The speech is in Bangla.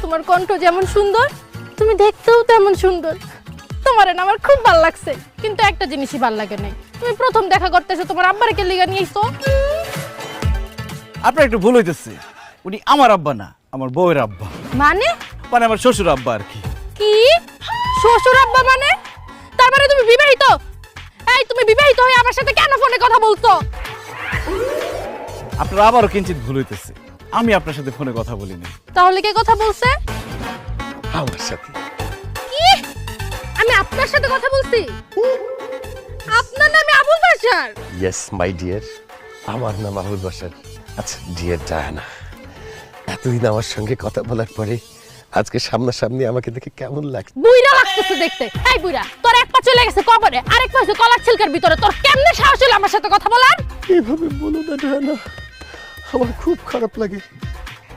তোমার কণ্ঠ যেমন সুন্দর তুমি দেখতেও তেমন সুন্দর। তোমারে না আমার খুব ভালো লাগছে, কিন্তু একটা জিনিসই ভালো লাগে নাই, তুমি প্রথম দেখা করতেছো তোমার আব্বারে কে লিগা নিয়ে আইছো। আপনার একটু ভুল হইতেছে, উনি আমার আব্বা না, আমার বউয়ের আব্বা, মানে মানে আমার শ্বশুর আব্বা আর কি। কি শ্বশুর আব্বা মানে? তার মানে তুমি বিবাহিত? এই তুমি বিবাহিত হয়ে আমার সাথে কেন ফোনে কথা বলছো? আপনার আবারও কিঞ্চিত ভুল হইতেছে, আমি আপনার সাথে ফোনে কথা বলিনি। তাহলে কে কথা বলছে? আমার সাথে। কি আমি আপনার সাথে কথা বলছি? আপনার নামে Abul Bashar? Yes my dear, আমার নাম আবুল বাশার। আচ্ছা ডিয়ার ডায়ানা, এতদিন আমার সঙ্গে কথা বলার পরে আজকে সামনাসামনি আমাকে দেখে কেমন লাগছে? বুইড়া লাগতেছে দেখতে। এই বুইড়া, তোর এক পা চলে গেছে কবরে, আরেক পা হইছে কলার ছিলকার ভিতরে, তোর কেমনে সাহস হলো আমার সাথে কথা বলার? এভাবে বলো না ডায়ানা, আমার খুব খারাপ লাগে।